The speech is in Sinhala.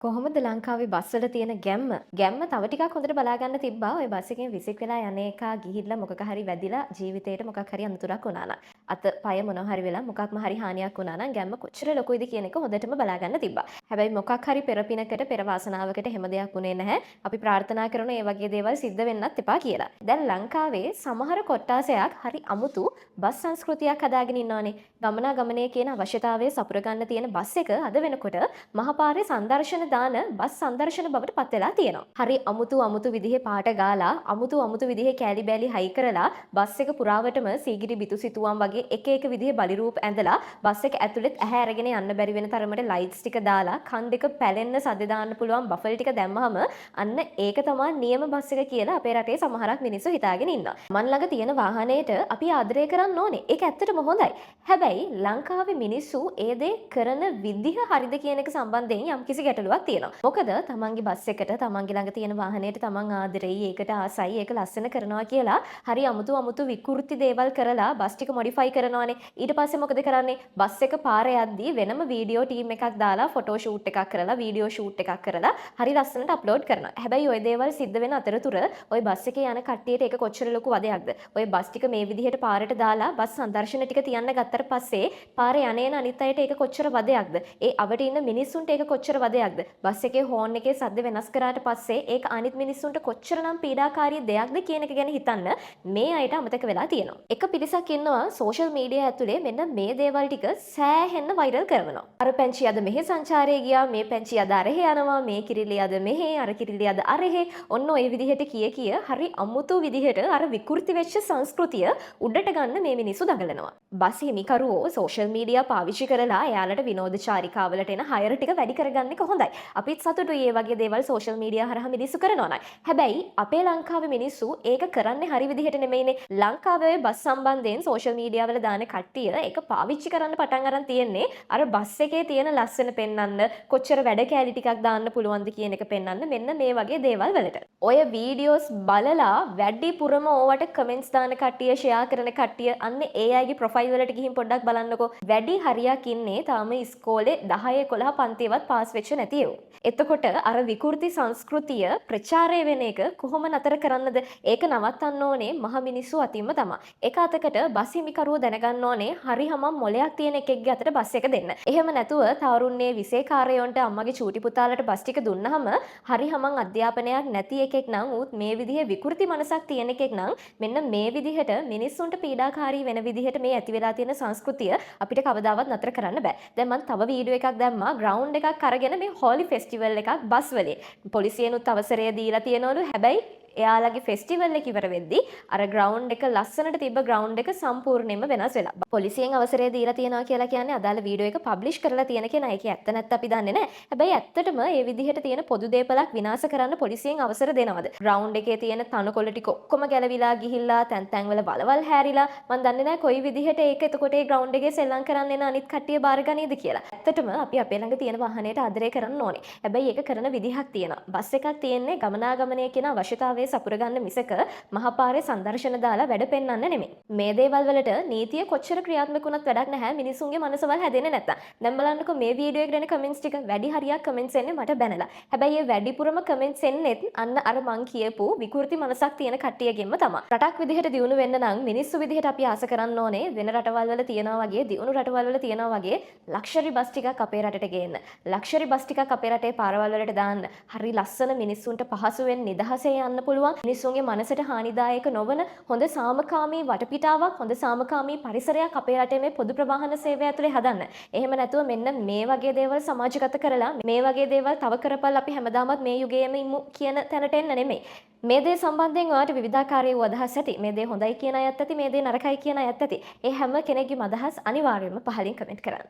කොහොමද ලංකාවේ බස් වල තියෙන ගැම්ම? ගැම්ම තව ටිකක් හොඳට බලා ගන්න තිබ්බා. ওই බස් එකෙන් විසික් වෙලා යන එකා ගිහිල්ලා මොකක හරි වැදිලා ජීවිතේට මොකක් හරි අනතුරක් වුණා නම්. අත පය මොනවා හරි වෙලා මොකක්ම හරි හානියක් වුණා නම් ගැම්ම කොච්චර ලොකුයිද කියන එක හොඳටම බලා ගන්න තිබ්බා. හැබැයි මොකක් හරි පෙරපිනකට පෙර වාසනාවකට හැම දෙයක් වුණේ නැහැ. අපි ප්‍රාර්ථනා කරන ඒ වගේ දේවල් සිද්ධ වෙන්නත් එපා කියලා. දැන් ලංකාවේ සමහර කොට්ටාසයක් හරි අමුතු බස් සංස්කෘතියක් හදාගෙන ඉන්නවානේ. ගමනාගමනය කියන අවශ්‍යතාවය සපුර ගන්න තියෙන බස් එක අද වෙනකොට මහපාරේ සංදර්ශන දාන බස් සංදර්ශන බවට පත් වෙලා තියෙනවා. හරි අමුතු විදිහේ පාට ගාලා අමුතු විදිහේ කෑලි බෑලි හයි කරලා බස් එක පුරාවටම සීගිරි බිතුසිතුවම් වගේ එක විදිහේ බලි රූප ඇඳලා බස් එක ඇතුළෙත් ඇහැ අරගෙන යන්න බැරි වෙන තරමට ලයිට්ස් ටික දාලා කන් දෙක පැලෙන්න සද්ද දාන්න පුළුවන් බෆල් ටික දැම්මහම අන්න ඒක තමයි නියම බස් එක කියලා අපේ රටේ සමහරක් මිනිස්සු හිතාගෙන ඉන්නවා. මන් ළඟ තියෙන වාහනේට අපි ආදරය කරන්න ඕනේ. ඒක ඇත්තටම හොඳයි. හැබැයි ලංකාවේ මිනිස්සු ඒ දේ කරන විදිහ හරිද කියන එක සම්බන්ධයෙන් යම්කිසි ගැටලුවක් තියෙනවා. මොකද තමන්ගේ බස් එකට තමන්ගේ ළඟ තියෙන වාහනයට තමන් ආදරෙයි ඒකට ආසයි ඒක ලස්සන කරනවා කියලා හරි අමුතු විකෘති දේවල් කරලා බස් ටික මොඩිෆයි කරනවානේ. ඊට පස්සේ මොකද කරන්නේ? බස් එක පාරේ යද්දී වෙනම වීඩියෝ ටීම් එකක් දාලා ෆොටෝ ෂූට් එකක් කරලා වීඩියෝ ෂූට් එකක් කරලා හරි ලස්සනට අප්ලෝඩ් කරනවා. හැබැයි ওই දේවල් සිද්ධ වෙන අතරතුර ওই බස් එකේ යන කට්ටියට ඒක කොච්චර ලොකු වදයක්ද? ওই බස් ටික මේ විදිහට පාරට දාලා බස් සංදර්ශන ටික තියන්න ගත්තට පස්සේ පාරේ යන්නේන අනිත් අයට ඒක කොච්චර වදයක්ද? ඒ අවට ඉන්න මිනිස්සුන්ට ඒක කොච්චර වදයක්ද? බස් එකේ හෝන් එකේ සද්ද වෙනස් කරාට පස්සේ ඒක අනිත් මිනිස්සුන්ට කොච්චරනම් පීඩාකාරී දෙයක්ද කියන එක ගැන හිතන්න මේ අයට අමතක වෙලා තියෙනවා. එක පිරිසක් ඉන්නවා සෝෂල් මීඩියා ඇතුලේ මෙන්න මේ දේවල් ටික සෑහෙන්න වෛරල් කරනවා. අර පැංචි අද මෙහෙ සංචාරයේ ගියා, මේ පැංචි අද අරහෙ යනවා, මේ කිරිලි අද මෙහෙ, අර කිරිලි අද අරහෙ. ඔන්න ඔය විදිහට කිය හරි අමුතු විදිහට අර විකෘති වෙච්ච සංස්කෘතිය උඩට ගන්න මේ මිනිස්සු දඟලනවා. බස් හිමිකරුවෝ සෝෂල් මීඩියා පාවිච්චි කරලා එයාලට විනෝද චාරිකාවලට එන හයර ටික වැඩි කරගන්න එක හොඳයි. අපිත් සතුටුයි මේ වගේ දේවල් සෝෂල් මීඩියා හරහා මිනිස්සු කරනවා නම්. හැබැයි අපේ ලංකාවේ මිනිස්සු ඒක කරන්නේ හරි විදිහට නෙමෙයිනේ. ලංකාවේ බස් සම්බන්ධයෙන් සෝෂල් මීඩියා වල දාන කට්ටිය ඒක පාවිච්චි කරන්න පටන් අරන් තියෙන්නේ අර බස් එකේ තියෙන ලස්සන පෙන්වන්න, කොච්චර වැඩ කෑලි ටිකක් දාන්න පුළුවන්ද කියන එක පෙන්වන්න මෙන්න මේ වගේ දේවල් වලට. ඔය වීඩියෝස් බලලා වැඩිපුරම ඕවට කමෙන්ට්ස් දාන කට්ටිය, ෂෙයා කරන කට්ටිය අන්න ඒ අයගේ ප්‍රොෆයිල් වලට ගිහින් පොඩ්ඩක් බලන්නකෝ. වැඩි හරියක් ඉන්නේ තාම ඉස්කෝලේ 10 11 පන්තියවත් පාස් වෙච්ච නැති ඒවෝ. එතකොට අර විකෘති සංස්කෘතිය ප්‍රචාරය වෙන එක කොහොම නතර කරන්නද? ඒක නවත්තන්න ඕනේ මහ මිනිස්සු අතින්ම තමයි. එක අතකට බස් හිමිකරුවෝ දැනගන්න ඕනේ හරි හමම් මොලයක් තියෙන එකෙක්ගේ අතට බස් එක දෙන්න. එහෙම නැතුව තාරුණ්‍යයේ විසේකාරයොන්ට අම්මගේ චූටි පුතාලට බස් ටික දුන්නාම හරි හමම් අධ්‍යාපනයක් නැති එකෙක් නම් උත් මේ විදිහේ විකෘති මනසක් තියෙන එකෙක් නම් මෙන්න මේ විදිහට මිනිස්සුන්ට පීඩාකාරී වෙන විදිහට මේ ඇති වෙලා තියෙන සංස්කෘතිය අපිට කවදාවත් නතර කරන්න බෑ. දැන් මම තව වීඩියෝ එකක් දැම්මා ග්‍රවුන්ඩ් එකක් අරගෙන මේ හෝලි ෆෙස්ටිවල් එකක් බස් වලේ. පොලිසියනුත් අවසරය දීලා තියෙනවලු. හැබැයි එයාලගේ ෆෙස්ටිවල් එක ඉවර වෙද්දී අර ග්‍රවුන්ඩ් එක ලස්සනට තිබ්බ ග්‍රවුන්ඩ් එක සම්පූර්ණයෙන්ම වෙනස් වෙලා. පොලිසියෙන් අවසරය දීලා තියෙනවා කියලා කියන්නේ අදාළ වීඩියෝ එක පබ්ලිෂ් කරලා තියෙන කෙනා. ඒකේ ඇත්ත නැත්ත අපි දන්නේ නැහැ. හැබැයි ඇත්තටම මේ විදිහට තියෙන පොදු දේපලක් විනාශ කරන්න පොලිසියෙන් අවසර දෙනවද? ග්‍රවුන්ඩ් එකේ තියෙන තනකොළ ටික ඔක්කොම ගැලවිලා ගිහිල්ලා තැන් වල වලවල් හැරිලා මම දන්නේ නැහැ කොයි විදිහට ඒක එතකොට ඒ ග්‍රවුන්ඩ් එකේ සෙල්ලම් කරන්න එන අනිත් කට්ටිය බාර ගනීද කියලා. ඇත්තටම අපි අපේ ළඟ තියෙන වාහනයට ආදරය කරන්න ඕනේ. හැබැයි ඒක කරන විදිහක් තියෙනවා. බස් එකක් තියෙන්නේ ගමනාගමනය කියන අවශ්‍යතාවයේ සපුර ගන්න මිසක මහපාරේ සංදර්ශන දාලා වැඩ පෙන්වන්න නෙමෙයි. මේ දේවල් වලට නීතිය කොච්චර ක්‍රියාත්මක වුණත් වැඩක් නැහැ මිනිසුන්ගේ මනසවල් හැදෙන්නේ නැත්තම්. දැන් බලන්නකෝ මේ වීඩියෝ එකට එන කමෙන්ට්ස් ටික වැඩි හරියක් කමෙන්ට්ස් එන්නේ මට බැනලා. හැබැයි මේ වැඩිපුරම කමෙන්ට්ස් එන්නේත් අන්න අර මං කියපු විකෘති මනසක් තියෙන කට්ටියගෙන්ම තමයි. රටක් විදිහට දියුණු වෙන්න නම් මිනිස්සු විදිහට අපි ආස කරන්න ඕනේ වෙන රටවල් වල තියනවා වගේ දියුණු රටවල් වල තියනවා වගේ ලක්ෂරි බස් ටිකක් අපේ රටට ගේන්න. ලක්ෂරි බස් ටිකක් අපේ රටේ පාරවල් වලට දාන්න. හරි ලස්සන මිනිස්සුන්ට පහසුවෙන් නිදහසේ යන්න පුළුවන්. මිනිස්සුන්ගේ මනසට හානිදායක නොවන හොඳ සාමකාමී වටපිටාවක්, හොඳ සාමකාමී පරිසරයක් අපේ රටේ මේ පොදු ප්‍රවාහන සේවය ඇතුලේ හදන්න. එහෙම නැතුව මෙන්න මේ වගේ දේවල් සමාජගත කරලා මේ වගේ දේවල් තව කරපල් අපි හැමදාමත් මේ යුගයේම ඉමු කියන තැනට එන්න නෙමෙයි. මේ දේ සම්බන්ධයෙන් ඔයාලට විවිධාකාරී වූ අදහස් ඇති. මේ දේ හොඳයි කියන අයත් ඇති, මේ දේ නරකයි කියන අයත් ඇති. ඒ හැම කෙනෙක්ගේම අදහස් අනිවාර්යයෙන්ම පහලින් කමෙන්ට් කරන්න.